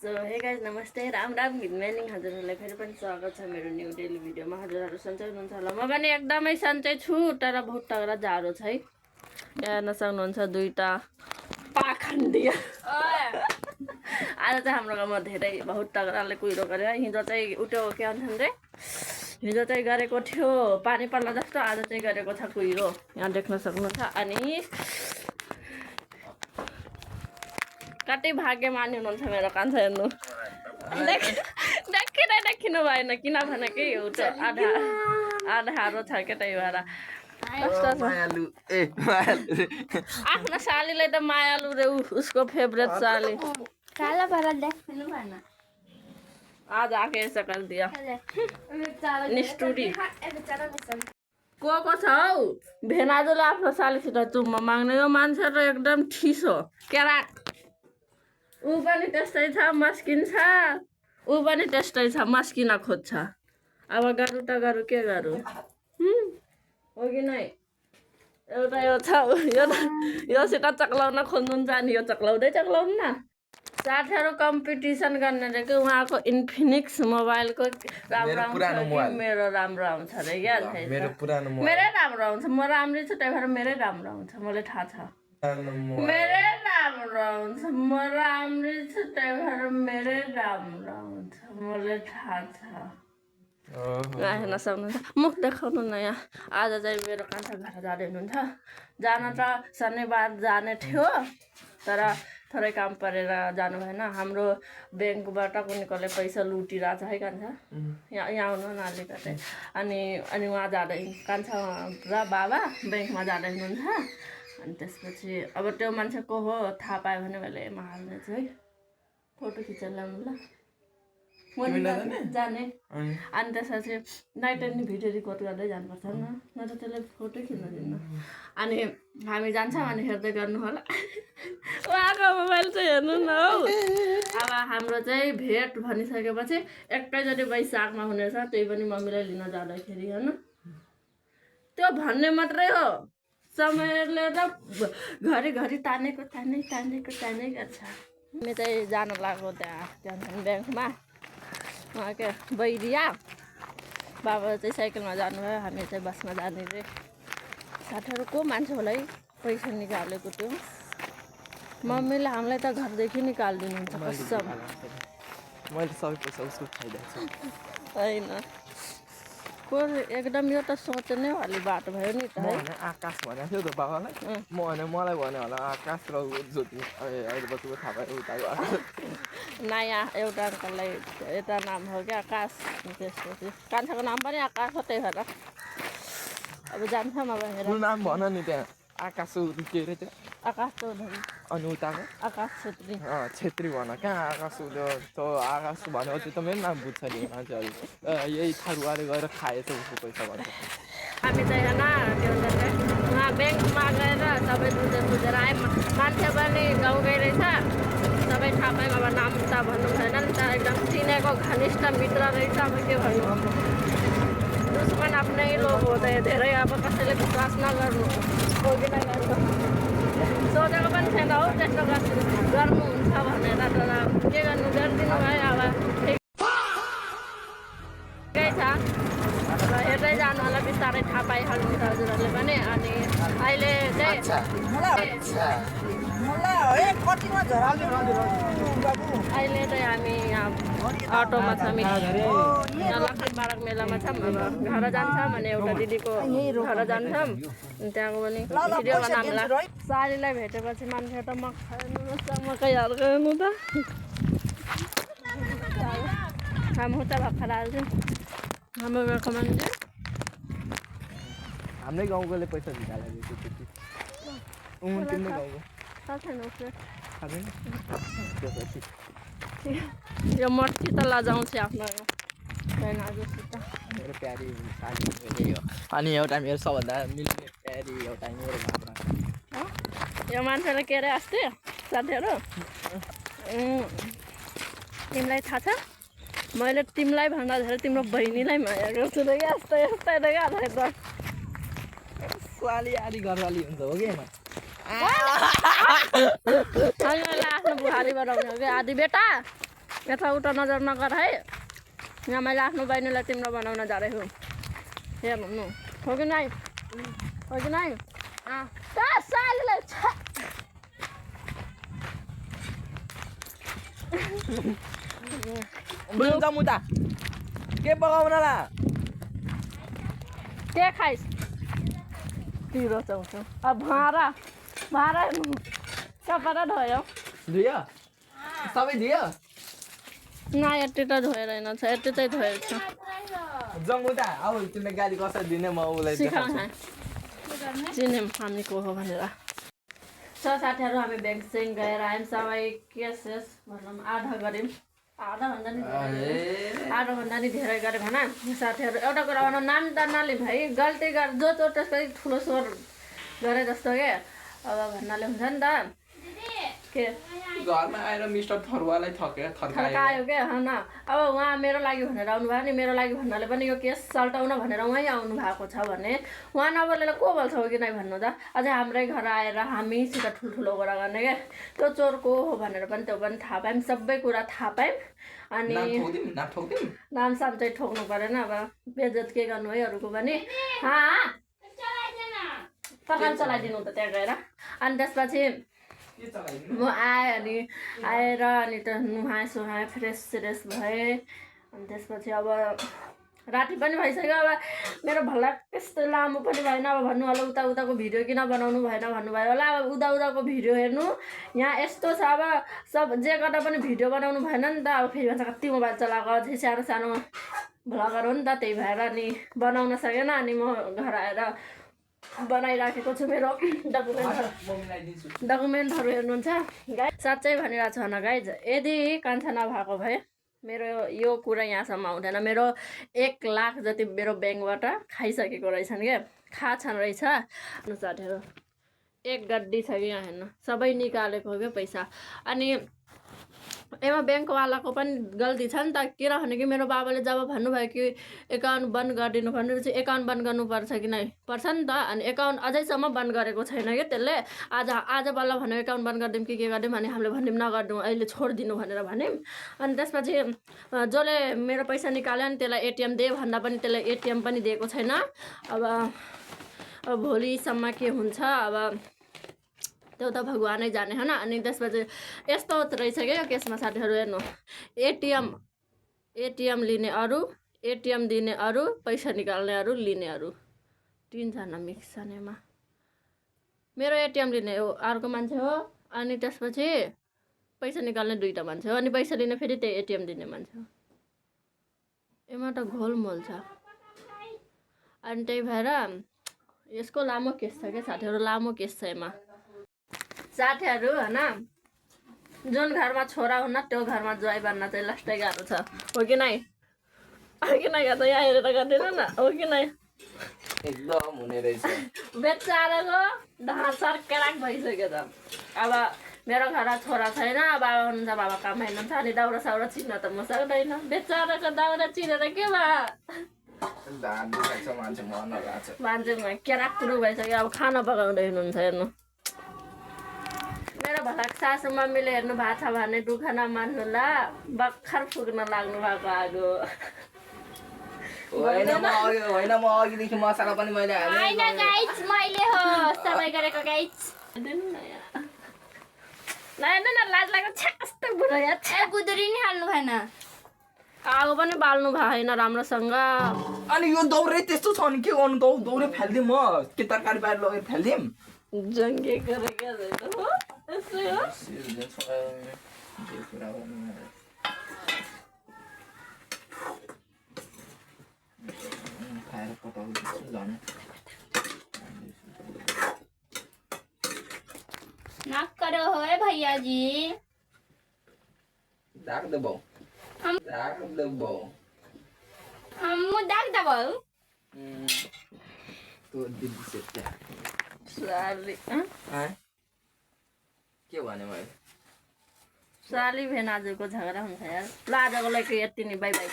So hey guys नमस्ते Ram Ram good morning हजुरहरूलाई फेरि पनि स्वागत छ मेरो न्यू डेली भिडियोमा। हजुरहरू सन्चै हुनुहुन्छ होला, म पनि एकदमै सन्चै छु। तर बहुत तगडा जाडो छ है। हेर्न सक्नुहुन्छ दुईटा पाखण्डिया। आज चाहिँ हाम्रो गाउँमा धेरै बहुत तगडाले कुहिरो गर्यो है। हिजो चाहिँ उठ्यो के भन्छन् रे, हिजो चाहिँ गरेको थियो पानी पर्ला जस्तो, आज चाहिँ गरेको छ कुहिरो। यहाँ देख्न सक्नुहुन्छ। अनि कति भाग्यमानी हुनुहुन्छ मेरो कान्छा हेर्नु। देखिनु भएन किनभने के एउटा आधारो छ क्या, त्यही भएर आफ्नो सालीलाई त मायालु रे, उसको फेभरेट साली। आज आके सकल दिया निष्ठुरी को छ हौ। भेनाजुले आफ्नो सालीसित चुम्मा माग्ने, यो मान्छे त एकदम ठिसो क्याराट। ऊ पनि त्यस्तै छ, मस्किन्छ। ऊ पनि त्यस्तै छ, मस्किन खोज्छ। अब गरौँ त गरौँ, के गरौँ हो कि नै। एउटा यो छ, योसित चक्लाउन खोज्नुहुन्छ नि, यो चक्लाउनु न। साथीहरू कम्पिटिसन गर्ने रे कि उहाँको इन्फिनिक्स मोबाइलको राम्रो आउँछ, मेरो राम्रो आउँछ अरे क्या। मेरै राम्रो आउँछ, म राम्रै छु, त्यही भएर मेरै राम्रो आउँछ, मलाई थाहा छ। मेरै राम्रो आउँछ, म राम्रै छु, त्यही भएर मेरै राम्रो आउँछ, मलाई थाहा छ। हेर्न सक्नुहुन्छ, मुख देखाउनु न यहाँ। आज चाहिँ मेरो कान्छा घर जाँदै हुनुहुन्छ। जान त शनिबार जाने थियो, तर थोरै काम परेर जानु भएन। हाम्रो ब्याङ्कबाट कुनै पैसा लुटिरहेछ है कान्छा। यहाँ आउनु न अलिकति। अनि उहाँ जाँदै, कान्छा र बाबा ब्याङ्कमा जाँदै हुनुहुन्छ। अनि त्यसपछि अब त्यो मान्छे को हो थाहा पायो भने मैले एमा हाल्नेछु है। फोटो खिचेर ल्याउनु ल जाने। अनि त्यसपछि नाइट एन्ड भिडियो रेकर्ड गर्दै जानुपर्छ न त त्यसले फोटो खिच्न दिन्न। अनि हामी जान्छौँ, अनि हेर्दै गर्नु होला। उहाँको मोबाइल चाहिँ हेर्नु न हौ। अब हाम्रो चाहिँ भेट भनिसकेपछि एकैचोटि वैशाखमा हुनेछ, त्यही पनि मम्मीलाई लिन जाँदाखेरि हेर्नु। त्यो भन्ने मात्रै हो, समयले त घरिघरि तानेको गर्छ। हामी चाहिँ जानु लाग्यो त्यहाँ ब्याङ्कमा। उहाँ के बैरिया बाबा चाहिँ साइकलमा जानुभयो, हामी चाहिँ बसमा जाने रे। साथीहरू को मान्छे होला है पैसा निकालेको त्यो। मम्मीले हामीलाई त घरदेखि निकालिदिनुहुन्छ कसम। मैले सबै पैसा उसको खाइदिएको छु होइन को एकदम। यो त सोच्ने वाली बाटो भयो नि त है। आकाश भनेको थियो त बाबालाई, मलाई भन्यो होला आकाश र ज्योति। अहिले बसेको थाहा भयो उताको नयाँ एउटा अङ्कललाई यता नाम हो क्या आकाश। त्यसपछि कान्छाको नाम पनि आकाश हो, त्यही भएर अब जान्छौँ। अब हेर नाम भन नि, त्यहाँ आकाश के अरे त्यो आकाश चौधरी। अनि उताको आकाश छेत्री। छेत्री भन कहाँ आकाश त्यो आकाश भनेपछि त मेरो नाम बुझ्छ नि मान्छेहरू। यही थारुवाले गएर खाएछ उसको पैसा भन्छ। हामी चाहिँ होइन के भन्छ उहाँ ब्याङ्कमा गएर सबै बुझेर आएँ। मान्छे पनि गाउँकै रहेछ, सबै थाहा पायौँ। अब नाम त भन्नु भएन नि त, एकदम चिनेको घनिष्ठ मित्र रहेछ। अब के भन्नु, दुश्मन आफ्नै लोक हो त धेरै। अब कसैले विश्वास नगर्नु हो कि नगर्नु। सोचेको पनि छैन हौ त्यस्तो गर्नुहुन्छ भनेर, तर के गर्नु, गरिदिनु भयो। अब ठिकै छ, अब हेर्दै जानु होला, बिस्तारै थाहा पाइहाल्नुहुन्छ हजुरहरूले पनि। अनि अहिले चाहिँ अहिले चाहिँ हामी यहाँ अटोमा छौँ, यहाँ लक्ष्मी पार्क मेलामा छौँ। अब घर जान्छौँ भने एउटा दिदीको घर जान्छौँ, त्यहाँको पनि भिडियो बनाउँला। सालीलाई भेटेपछि मान्छे त मकै हल्का हेर्नु त हामी त भर्खर हाल्छौँ। हाम्रो घरको मान्छे हाम्रै गाउँकोले पैसा निकालेको तिम्रो गाउँको यो मर्ची त लजाउँछ आफ्नो बहिनीसित। मेरो प्यारी साली हो, अनि एउटा मेरो सबभन्दा मिल्ने प्यारी एउटा मेरो घरमा। यो मान्छेले के अरे अस्ति साथीहरू, तिमीलाई थाहा छ मैले तिमीलाई भन्दा धेरै तिम्रो बहिनीलाई माया गर्छु त क्या। यस्तै त क्या त साली आली घरवाली हुन्छ हो कि अनि मैले आफ्नो बुहारी बनाउने हो कि आधी बेटा यताउता नजर नगर है यहाँ मैले आफ्नो बहिनीलाई तिम्रो बनाउन जाँदैछु हेर्नु न हो कि नाइ हो कि नाइ सालीले बुझ्छ मुता के पकाउनला के खाइस् पिरो चाउँछु अब भाँडा हेर्नु सबै धोयो धुयो सबै धुयो न यति त धोएर छ यति चाहिँ धोएको छ जमुता अब तिमीले गाली कसरी दिने म उसलाई सिकाउन चिन्यौँ हामी को हो भनेर साथीहरू हामी ब्याङ्क चाहिँ गएर आयौँ सबै केसेस भनौँ आधा गऱ्यौँ आधाभन्दा नि धेरै गऱ्यौँ होइन साथीहरू एउटा कुरा भनौँ नाम त नलिउँ है गल्ती गर जो चोट त्यसकै ठुलो स्वर गरे जस्तो के अब भन्नाले हुन्छ नि त के घरमा आएर मिस्टर थरुवालाई थर्कायो के होइन अब उहाँ मेरो लागि भनेर आउनुभयो नि मेरो लागि भन्नाले पनि यो केस सल्टाउन भनेर उहाँ आउनु भएको छ भने उहाँ नबोलेर को बोल्छ हो कि नै भन्नु त अझै हाम्रै घर आएर हामीसित ठुल्ठुलो कुरा गर्ने क्या त्यो चोर को हो भनेर पनि त्यो पनि थाहा पायौँ सबै कुरा थाहा पायौँ अनि नाम साम चाहिँ ठोक्नु परेन अब बेइज्जत के गर्नु है अरूको पनि तपाईँ चलाइदिनु त त्यहाँ गएर अनि त्यसपछि म आएँ अनि आएर अनि त नुहाएँ सुहाएँ फ्रेस सेरेस भएँ अनि त्यसपछि अब राति पनि भइसक्यो अब मेरो भल्ला त्यस्तो लामो पनि भएन अब भन्नु होला उताको भिडियो किन बनाउनु भएन भन्नुभयो होला अब उदाको भिडियो हेर्नु यहाँ यस्तो छ अब सब जे गर्दा पनि भिडियो बनाउनु भएन नि त अब फेरि भन्छ कति मोबाइल चलाएको अझै सानो सानो भ्लगर हो नि त त्यही भएर अनि बनाउन सकेन अनि म घर आएर बनाइराखेको छु मेरो डकुमेन्टहरू हेर्नुहुन्छ गाइज साँच्चै भनिरहेको छ न गाइज यदि कान्छा नभएको भए मेरो यो कुरा यहाँसम्म आउँदैन मेरो 1 लाख जति मेरो ब्याङ्कबाट खाइसकेको रहेछन् क्या खाछन् रहेछ साथीहरू एक गड्डी छ कि यहाँ हेर्नु सबै निकालेको हो क्या पैसा अनि एमा ब्याङ्कवालाको पनि गल्ती छ नि त किनभने कि मेरो बाबाले जब भन्नुभयो कि एकाउन्ट बन्द गरिदिनु भनेर चाहिँ एकाउन्ट बन्द गर्नुपर्छ कि नै पर्छ नि त अनि एकाउन्ट अझैसम्म बन्द गरेको छैन कि त्यसले आज बल्ल भन्यो एकाउन्ट बन्द गरिदिउँ कि के गरिदिउँ अनि हामीले भन्यौँ नगरिदिउँ अहिले छोडिदिनु भनेर भन्यौँ अनि त्यसपछि जसले मेरो पैसा निकाल्यो नि त्यसलाई एटिएम दे भन्दा पनि त्यसलाई एटिएम पनि दिएको छैन अब भोलिसम्म के हुन्छ अब त्यो त भगवानै जाने होइन अनि त्यसपछि यस्तो रहेछ क्या यो केसमा साथीहरू हेर्नु एटिएम लिने अरू एटिएम दिने अरू पैसा निकाल्ने अरू लिने अरू 3 जना मिक्स छनेमा मेरो एटिएम लिने हो अर्को मान्छे हो अनि त्यसपछि पैसा निकाल्ने 2टा मान्छे हो अनि पैसा लिने फेरि त्यही एटिएम दिने मान्छे हो एमा त घोलमोल छ अनि त्यही भएर यसको लामो केस छ क्या साथीहरू लामो केस छ एमा साथीहरू होइन जुन घरमा छोरा हुन्न त्यो घरमा ज्वाइँ बन्न चाहिँ लास्टै गाह्रो छ हो कि नै यहाँ त यहाँ हेरेर गरिदिनु न हो कि नै एकदम हुने रहेछ बेचाराको ढाँसर केराक भइसक्यो त अब मेरो घर छोरा छैन बाबा हुनुहुन्छ बाबा काम हेर्नुहुन्छ अनि दाउरा साउरा चिन्न त म सक्दैन बेचाराको दाउरा चिनेर के मान्छे केराक कुरो भइसक्यो अब खाना पकाउँदै हुनुहुन्छ हेर्नु मेरो भला सासु मम्मीले हेर्नु भएको छ भने दुःख नमान्नु ल भर्खर फुक्न लाग्नु भएको आगो होइन म अघिदेखि मसाला पनि मैले लाज लाग्छ बुढो गुदरी नि हाल्नु भएन आगो पनि बाल्नु भएन राम्रोसँग अनि यो दौरे त्यस्तो छ नि के गर्नु दौरे फालिदिउँ म के तरकारी बाहिर लगेर फालिदिउँ जङ्गे गरेको हो यस्तै हो ना करो है भैया जी दाग दबाओ हम दाग दबाओ तो दिल्ली से क्या साली के भने मैले साली भेन आजको झगडा हुन्छ यार ल आजको लागि यति नै बाई बाई